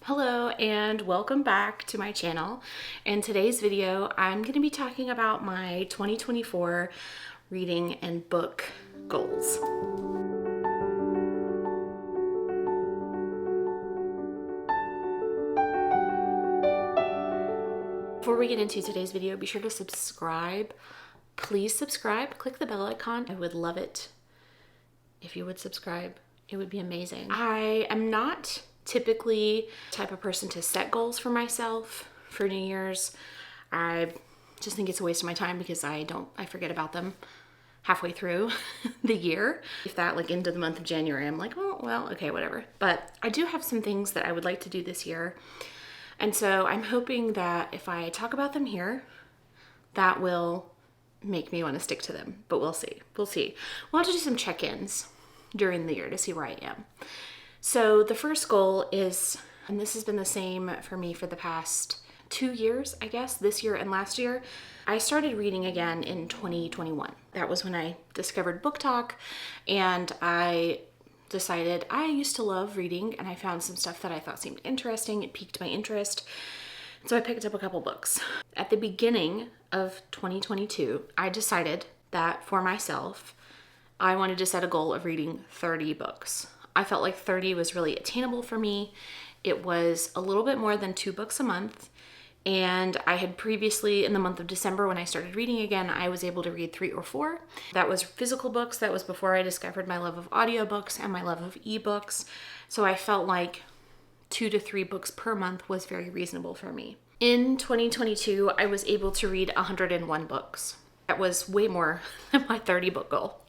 Hello and welcome back to my channel. In today's video, I'm going to be talking about my 2024 reading and book goals. Before we get into today's video, be sure to subscribe. Please subscribe, click the bell icon. I would love it if you would subscribe. It would be amazing. I am not typically the type of person to set goals for myself for New Year's. I just think it's a waste of my time because I forget about them halfway through the year. If that like into the month of January, I'm like, oh, well, okay, whatever. But I do have some things that I would like to do this year. And so I'm hoping that if I talk about them here, that will make me want to stick to them, but we'll see. We'll have to do some check-ins during the year to see where I am. So the first goal is, and this has been the same for me for the past 2 years, I guess, this year and last year, I started reading again in 2021. That was when I discovered Book Talk, and I decided I used to love reading, and I found some stuff that I thought seemed interesting. It piqued my interest. So I picked up a couple books. At the beginning of 2022, I decided that for myself, I wanted to set a goal of reading 30 books. I felt like 30 was really attainable for me. It was a little bit more than 2 books a month. And I had previously, in the month of December, when I started reading again, I was able to read 3 or 4. That was physical books. That was before I discovered my love of audiobooks and my love of ebooks. So I felt like 2 to 3 books per month was very reasonable for me. In 2022, I was able to read 101 books. That was way more than my 30 book goal.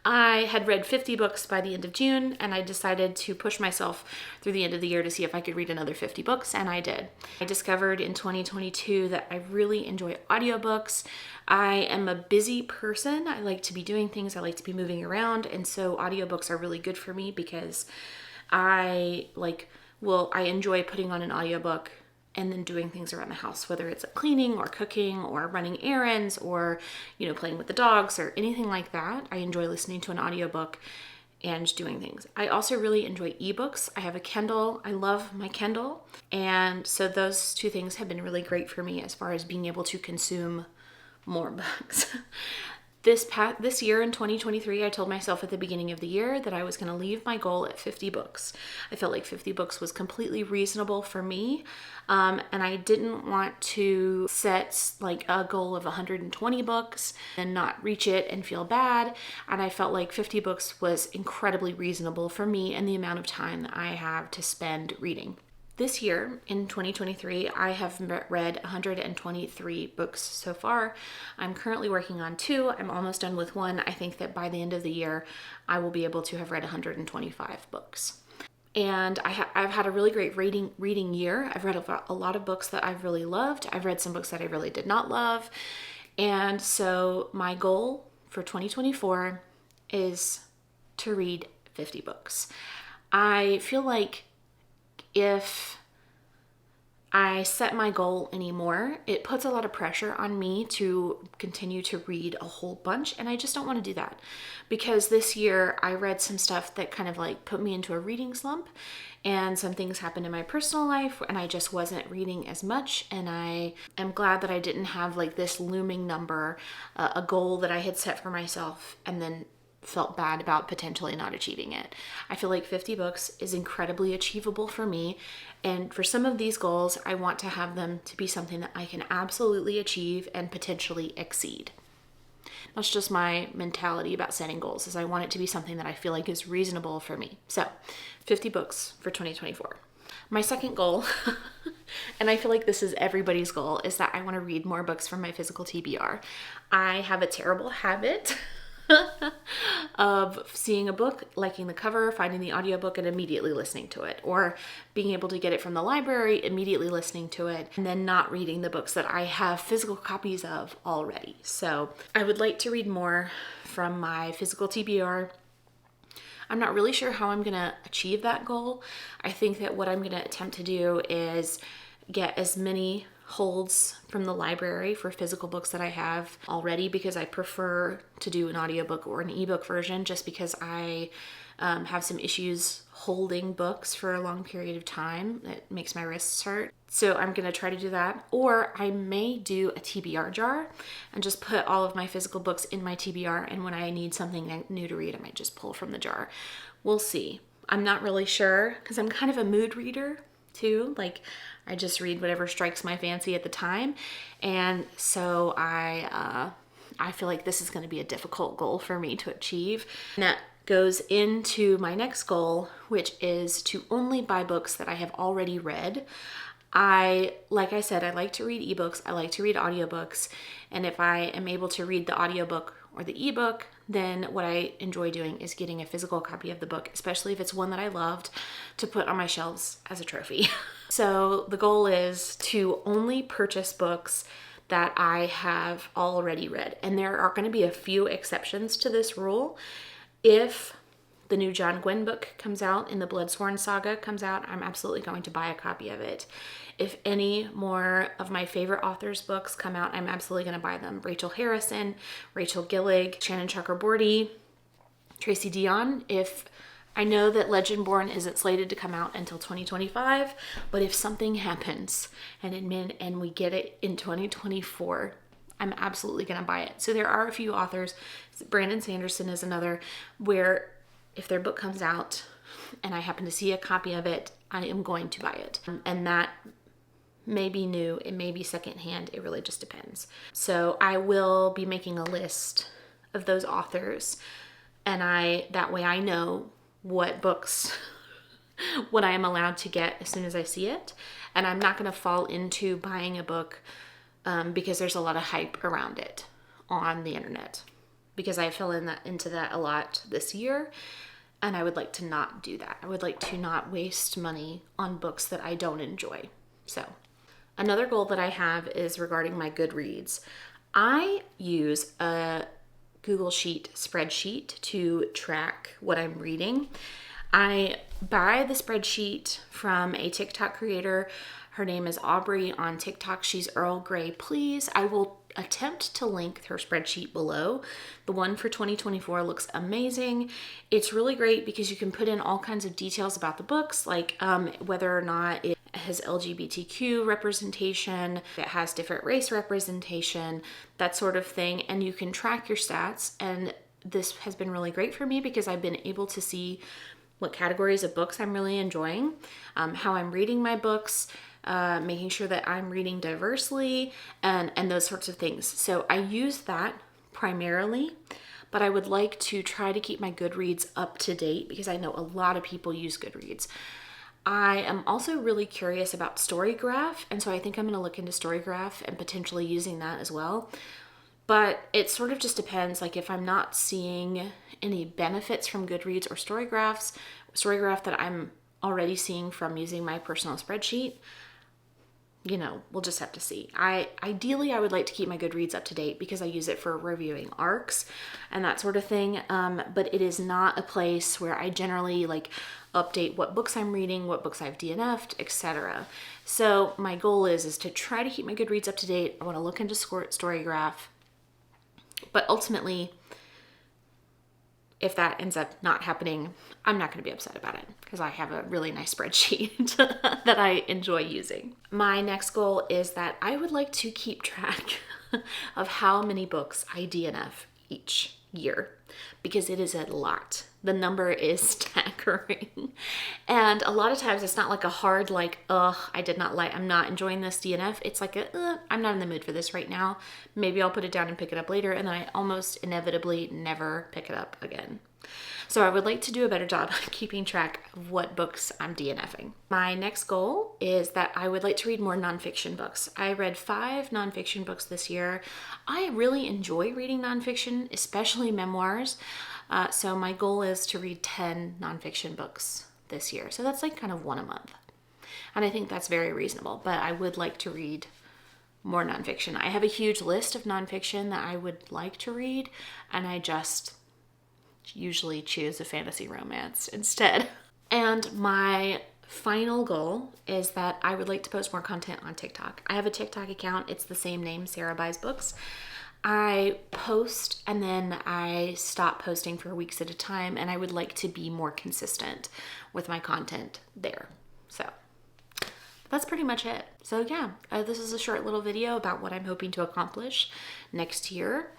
I had read 50 books by the end of June, and I decided to push myself through the end of the year to see if I could read another 50 books, and I did. I discovered in 2022 that I really enjoy audiobooks. I am a busy person. I like to be doing things. I like to be moving around, and so audiobooks are really good for me because I enjoy putting on an audiobook and then doing things around the house, whether it's cleaning or cooking or running errands or, playing with the dogs or anything like that. I enjoy listening to an audiobook and doing things. I also really enjoy ebooks. I have a Kindle. I love my Kindle. And so those 2 things have been really great for me as far as being able to consume more books. This year in 2023, I told myself at the beginning of the year that I was going to leave my goal at 50 books. I felt like 50 books was completely reasonable for me. And I didn't want to set like a goal of 120 books and not reach it and feel bad. And I felt like 50 books was incredibly reasonable for me and the amount of time that I have to spend reading. This year, in 2023, I have read 123 books so far. I'm currently working on 2. I'm almost done with 1. I think that by the end of the year, I will be able to have read 125 books. And I've had a really great reading year. I've read a lot of books that I've really loved. I've read some books that I really did not love. And so my goal for 2024 is to read 50 books. I feel like if I set my goal anymore, it puts a lot of pressure on me to continue to read a whole bunch, and I just don't want to do that because this year I read some stuff that kind of like put me into a reading slump, and some things happened in my personal life and I just wasn't reading as much, and I am glad that I didn't have like this looming number, a goal that I had set for myself and then felt bad about potentially not achieving it. I feel like 50 books is incredibly achievable for me, and for some of these goals, I want to have them to be something that I can absolutely achieve and potentially exceed. That's just my mentality about setting goals, is I want it to be something that I feel like is reasonable for me. So 50 books for 2024. My second goal, and I feel like this is everybody's goal, is that I want to read more books from my physical TBR. I have a terrible habit of seeing a book, liking the cover, finding the audiobook, and immediately listening to it, or being able to get it from the library, immediately listening to it, and then not reading the books that I have physical copies of already. So I would like to read more from my physical TBR. I'm not really sure how I'm going to achieve that goal. I think that what I'm going to attempt to do is get as many holds from the library for physical books that I have already, because I prefer to do an audiobook or an ebook version, just because I have some issues holding books for a long period of time. It makes my wrists hurt. So I'm going to try to do that. Or I may do a TBR jar and just put all of my physical books in my TBR. And when I need something new to read, I might just pull from the jar. We'll see. I'm not really sure, because I'm kind of a mood reader too. Like, I just read whatever strikes my fancy at the time. And so I feel like this is going to be a difficult goal for me to achieve. And that goes into my next goal, which is to only buy books that I have already read. Like I said, I like to read ebooks. I like to read audiobooks. And if I am able to read the audiobook or the ebook, then what I enjoy doing is getting a physical copy of the book, especially if it's one that I loved, to put on my shelves as a trophy. So the goal is to only purchase books that I have already read. And there are going to be a few exceptions to this rule. If the new John Gwynne book comes out and the Bloodsworn saga comes out, I'm absolutely going to buy a copy of it. If any more of my favorite authors' books come out, I'm absolutely going to buy them. Rachel Harrison, Rachel Gillig, Shannon Chakraborty, Tracy Deonn. If I know that Legendborn isn't slated to come out until 2025, but if something happens and we get it in 2024, I'm absolutely going to buy it. So there are a few authors. Brandon Sanderson is another, where if their book comes out and I happen to see a copy of it, I am going to buy it. And that may be new, it may be secondhand, it really just depends. So I will be making a list of those authors, and that way I know what books, what I am allowed to get as soon as I see it. And I'm not going to fall into buying a book because there's a lot of hype around it on the internet, because I fell into that a lot this year. And I would like to not do that. I would like to not waste money on books that I don't enjoy. So another goal that I have is regarding my Goodreads. I use a Google Sheet spreadsheet to track what I'm reading. I buy the spreadsheet from a TikTok creator. Her name is Aubrey on TikTok. She's Earl Grey Please. I will attempt to link her spreadsheet below. The one for 2024 looks amazing. It's really great because you can put in all kinds of details about the books, like whether or not it has LGBTQ representation, it has different race representation, that sort of thing, and you can track your stats. And this has been really great for me because I've been able to see what categories of books I'm really enjoying, how I'm reading my books, making sure that I'm reading diversely, and those sorts of things. So I use that primarily, but I would like to try to keep my Goodreads up to date because I know a lot of people use Goodreads. I am also really curious about Storygraph, and so I think I'm going to look into Storygraph and potentially using that as well. But it sort of just depends, like if I'm not seeing any benefits from Goodreads or Storygraph that I'm already seeing from using my personal spreadsheet, we'll just have to see. Ideally, I would like to keep my Goodreads up to date because I use it for reviewing arcs and that sort of thing. But it is not a place where I generally update what books I'm reading, what books I've DNF'd, etc. So my goal is to try to keep my Goodreads up to date. I want to look into Storygraph. But ultimately, if that ends up not happening, I'm not going to be upset about it because I have a really nice spreadsheet that I enjoy using. My next goal is that I would like to keep track of how many books I DNF each year because it is a lot. The number is staggering. And a lot of times it's not like a hard I'm not enjoying this DNF. It's like I'm not in the mood for this right now. Maybe I'll put it down and pick it up later, and then I almost inevitably never pick it up again. So I would like to do a better job keeping track of what books I'm DNFing. My next goal is that I would like to read more nonfiction books. I read 5 nonfiction books this year. I really enjoy reading nonfiction, especially memoirs. So my goal is to read 10 nonfiction books this year. So that's kind of one a month. And I think that's very reasonable, but I would like to read more nonfiction. I have a huge list of nonfiction that I would like to read, and I just usually choose a fantasy romance instead. And my final goal is that I would like to post more content on TikTok. I have a TikTok account. It's the same name, Sarah Buys Books. I post and then I stop posting for weeks at a time, and I would like to be more consistent with my content there. So that's pretty much it. So yeah, this is a short little video about what I'm hoping to accomplish next year.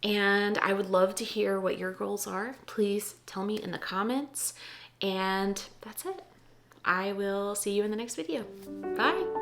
And I would love to hear what your goals are. Please tell me in the comments. And that's it. I will see you in the next video. Bye.